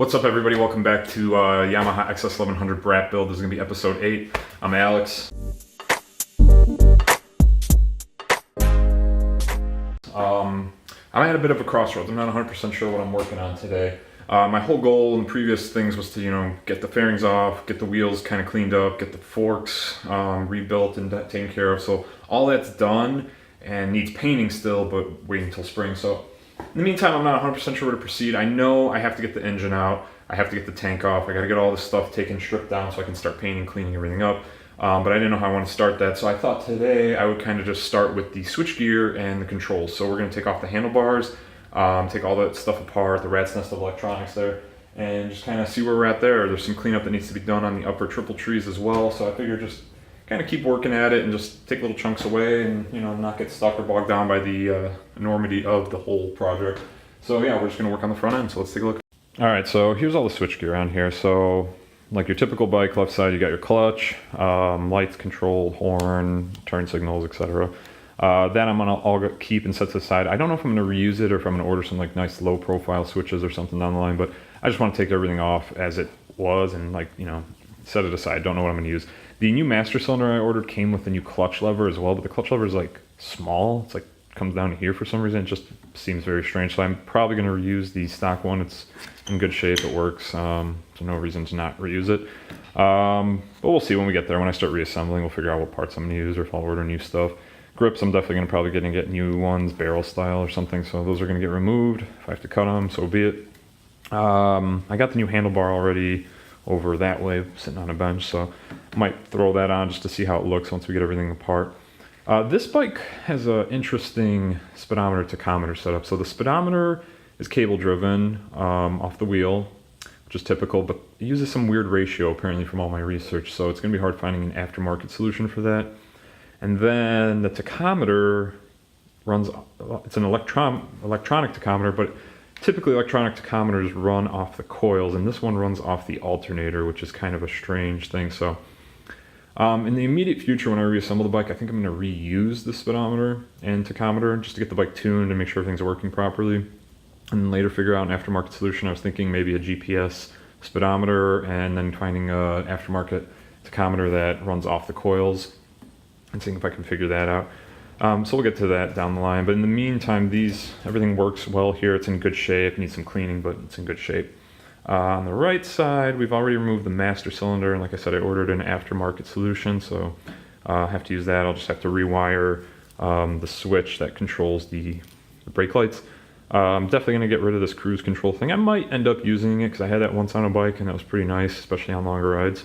What's up, everybody? Welcome back to Yamaha XS1100 Brat build. This is going to be episode 8. I'm Alex. I'm at a bit of a crossroads. I'm not 100% sure what I'm working on today. My whole goal in previous things was to, get the fairings off, get the wheels kind of cleaned up, get the forks rebuilt and taken care of. So all that's done and needs painting still, but waiting until spring. So in the meantime, I'm not 100% sure where to proceed. I know I have to get the engine out. I have to get the tank off. I got to get all this stuff taken, stripped down so I can start painting, cleaning everything up. But I didn't know how I want to start that. So I thought today I would kind of just start with the switchgear and the controls. So we're going to take off the handlebars, take all that stuff apart, the rat's nest of electronics there, and just kind of see where we're at there. There's some cleanup that needs to be done on the upper triple trees as well. So I figured just kind of keep working at it and just take little chunks away and, not get stuck or bogged down by the enormity of the whole project. So yeah, we're just going to work on the front end. So let's take a look. All right, so here's all the switchgear on here. So like your typical bike, left side, you got your clutch, lights, control, horn, turn signals, etc. That I'm gonna all keep and set to the side. I don't know if I'm gonna reuse it or if I'm gonna order some like nice low profile switches or something down the line, but I just want to take everything off as it was and set it aside. Don't know what I'm gonna use. The new master cylinder I ordered came with a new clutch lever as well, but the clutch lever is like small. It's like comes down here for some reason. It just seems very strange. So I'm probably gonna reuse the stock one. It's in good shape, it works, so no reason to not reuse it. But we'll see when we get there. When I start reassembling, we'll figure out what parts I'm gonna use or if I'll order new stuff. Grips, I'm definitely probably get new ones, barrel style or something, so those are gonna get removed. If I have to cut them, so be it. I got the new handlebar already over that way, sitting on a bench, so I might throw that on just to see how it looks once we get everything apart. This bike has an interesting speedometer tachometer setup. So the speedometer is cable driven off the wheel, which is typical, but it uses some weird ratio apparently from all my research, so it's going to be hard finding an aftermarket solution for that. And then the tachometer runs, it's an electronic tachometer, but typically electronic tachometers run off the coils, and this one runs off the alternator, which is kind of a strange thing. So in the immediate future, when I reassemble the bike, I think I'm going to reuse the speedometer and tachometer just to get the bike tuned and make sure everything's working properly, and later figure out an aftermarket solution. I was thinking maybe a GPS speedometer and then finding an aftermarket tachometer that runs off the coils and seeing if I can figure that out. So we'll get to that down the line. But in the meantime, everything works well here. It's in good shape. Needs some cleaning, but it's in good shape. On the right side, we've already removed the master cylinder, and like I said, I ordered an aftermarket solution, so I have to use that. I'll just have to rewire the switch that controls the brake lights. I'm definitely going to get rid of this cruise control thing. I might end up using it because I had that once on a bike and that was pretty nice, especially on longer rides.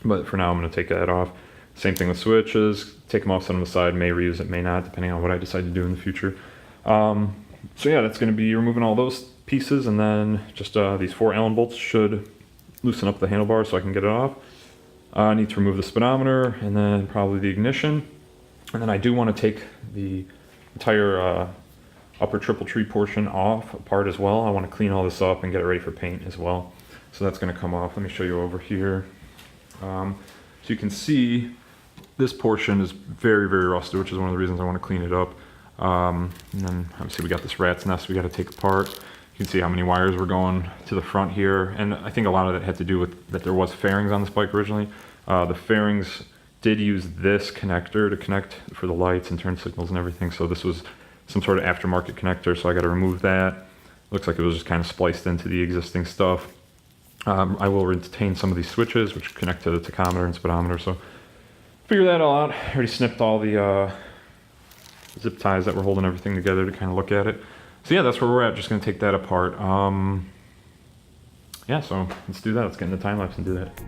But for now, I'm going to take that off. Same thing with switches. Take them off, set them aside. May reuse it, may not, depending on what I decide to do in the future. So yeah, that's going to be removing all those pieces, and then just these 4 Allen bolts should loosen up the handlebar so I can get it off. I need to remove the speedometer and then probably the ignition. And then I do want to take the entire upper triple tree portion off apart as well. I want to clean all this up and get it ready for paint as well. So that's going to come off. Let me show you over here. So you can see this portion is very, very rusted, which is one of the reasons I want to clean it up. And then obviously we got this rat's nest we got to take apart. You can see how many wires were going to the front here, and I think a lot of that had to do with that there was fairings on this bike originally. The fairings did use this connector to connect for the lights and turn signals and everything, so this was some sort of aftermarket connector, so I got to remove that. Looks like it was just kind of spliced into the existing stuff. I will retain some of these switches which connect to the tachometer and speedometer, so figure that all out. I already snipped all the zip ties that were holding everything together to kind of look at it. So yeah, that's where we're at. Just going to take that apart. Yeah, so let's do that. Let's get into time lapse and do that.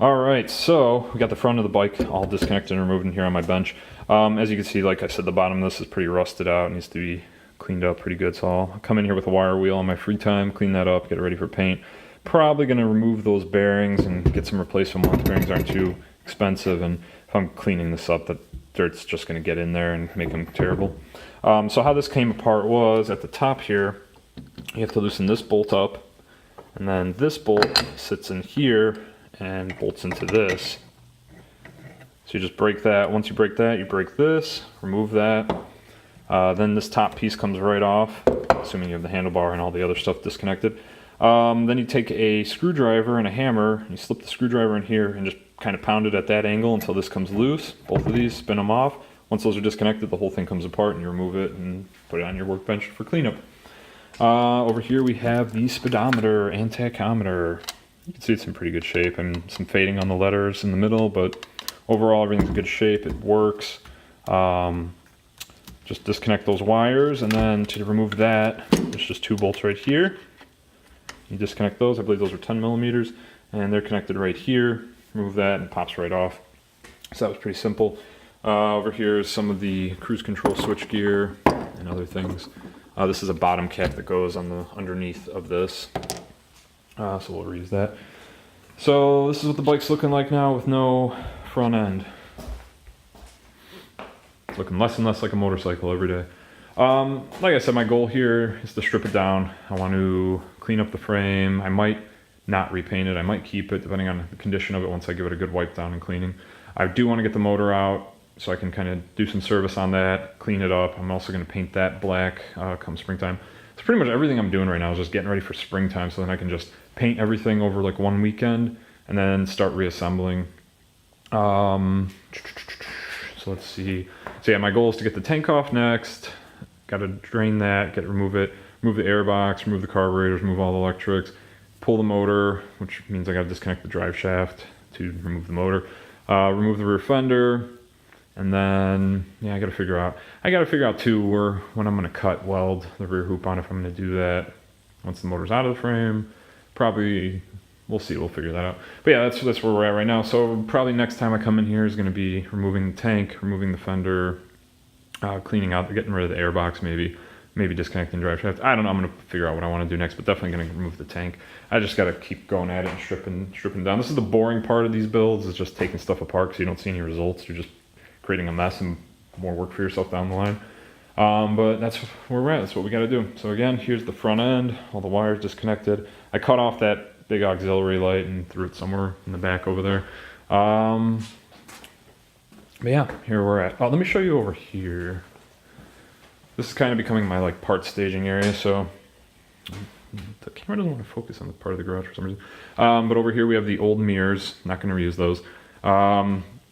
Alright, so we got the front of the bike all disconnected and removed in here on my bench. As you can see, like I said, the bottom of this is pretty rusted out. It needs to be cleaned up pretty good. So I'll come in here with a wire wheel on my free time, clean that up, get it ready for paint. Probably going to remove those bearings and get some replacement ones. Bearings aren't too expensive, and if I'm cleaning this up, the dirt's just going to get in there and make them terrible. So how this came apart was at the top here, you have to loosen this bolt up, and then this bolt sits in here and bolts into this. So you just break that. Once you break that, you break this, remove that. Then this top piece comes right off, assuming you have the handlebar and all the other stuff disconnected. Then you take a screwdriver and a hammer, you slip the screwdriver in here and just kind of pound it at that angle until this comes loose. Both of these, spin them off. Once those are disconnected, the whole thing comes apart and you remove it and put it on your workbench for cleanup. Over here we have the speedometer and tachometer. You can see it's in pretty good shape. I mean, some fading on the letters in the middle, but overall everything's in good shape. It works. Just disconnect those wires, and then to remove that, there's just two bolts right here. You disconnect those. I believe those are 10 millimeters, and they're connected right here. Remove that and it pops right off. So that was pretty simple. Over here is some of the cruise control switch gear and other things. This is a bottom cap that goes on the underneath of this. So we'll reuse that. So this is what the bike's looking like now with no front end. It's looking less and less like a motorcycle every day. Like I said, my goal here is to strip it down. I want to clean up the frame. I might not repaint it. I might keep it depending on the condition of it once I give it a good wipe down and cleaning. I do want to get the motor out so I can kind of do some service on that, clean it up. I'm also going to paint that black come springtime. So pretty much everything I'm doing right now is just getting ready for springtime, so then I can just paint everything over like one weekend and then start reassembling. So let's see. So yeah, my goal is to get the tank off next. Got to drain that, remove it, remove the air box, remove the carburetors, remove all the electrics, pull the motor, which means I got to disconnect the drive shaft to remove the motor, remove the rear fender, and then yeah, I got to figure out too when I'm going to weld the rear hoop on, if I'm going to do that once the motor's out of the frame. Probably, we'll see, we'll figure that out. But yeah, that's where we're at right now. So probably next time I come in here is going to be removing the tank, removing the fender, cleaning out, getting rid of the air box, maybe disconnecting drive shaft. I don't know, I'm going to figure out what I want to do next, but definitely going to remove the tank. I just got to keep going at it and stripping down. This is the boring part of these builds, is just taking stuff apart because you don't see any results. You're just creating a mess and more work for yourself down the line. But that's where we're at. That's what we got to do. So again, here's the front end, all the wires disconnected. I cut off that big auxiliary light and threw it somewhere in the back over there. But yeah, here we're at. Oh, let me show you over here. This is kind of becoming my like part staging area. So the camera doesn't want to focus on the part of the garage for some reason. But over here we have the old mirrors. Not going to reuse those.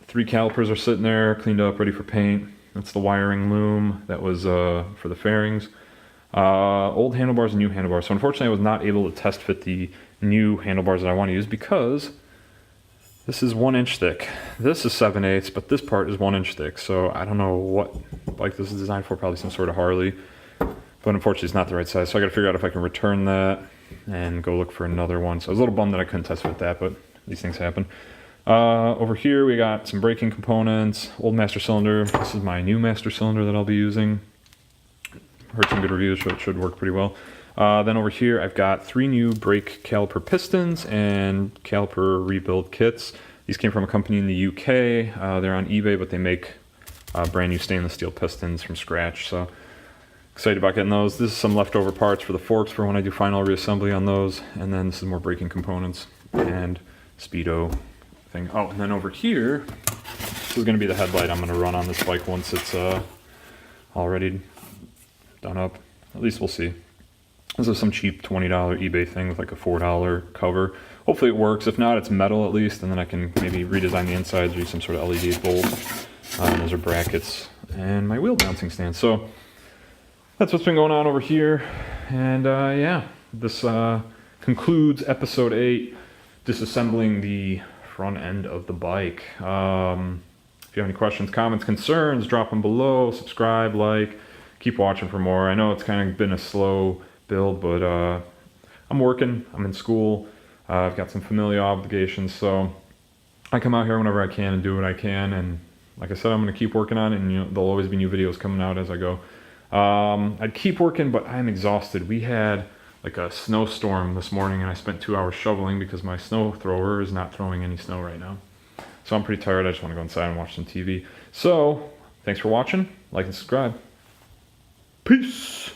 3 calipers are sitting there, cleaned up, ready for paint. That's the wiring loom. That was for the fairings. Old handlebars and new handlebars. So unfortunately I was not able to test fit the new handlebars that I want to use because this is 1 inch thick. This is 7/8, but this part is 1 inch thick. So I don't know what bike this is designed for, probably some sort of Harley. But unfortunately it's not the right size. So I got to figure out if I can return that and go look for another one. So I was a little bummed that I couldn't test fit that, but these things happen. Over here we got some braking components, old master cylinder. This is my new master cylinder that I'll be using. Heard some good reviews, so it should work pretty well. Then over here I've got 3 new brake caliper pistons and caliper rebuild kits. These came from a company in the UK. They're on eBay, but they make brand new stainless steel pistons from scratch. So excited about getting those. This is some leftover parts for the forks for when I do final reassembly on those. And then this is more braking components and Speedo thing. Oh, and then over here, this is going to be the headlight I'm going to run on this bike once it's already done up. At least we'll see. This is some cheap $20 eBay thing with like a $4 cover. Hopefully it works. If not, it's metal at least, and then I can maybe redesign the insides or use some sort of LED bulb. Those are brackets and my wheel bouncing stand. So that's what's been going on over here. And yeah, this concludes episode 8, disassembling the front end of the bike. If you have any questions, comments, concerns, drop them below. Subscribe, like, keep watching for more. I know it's kind of been a slow build, but I'm working, I'm in school, I've got some familial obligations, so I come out here whenever I can and do what I can, and like I said, I'm going to keep working on it, and there'll always be new videos coming out as I go. I'd keep working, but I'm exhausted. We had like a snowstorm this morning, and I spent 2 hours shoveling because my snow thrower is not throwing any snow right now. So I'm pretty tired. I just want to go inside and watch some TV. So thanks for watching. Like and subscribe. Peace.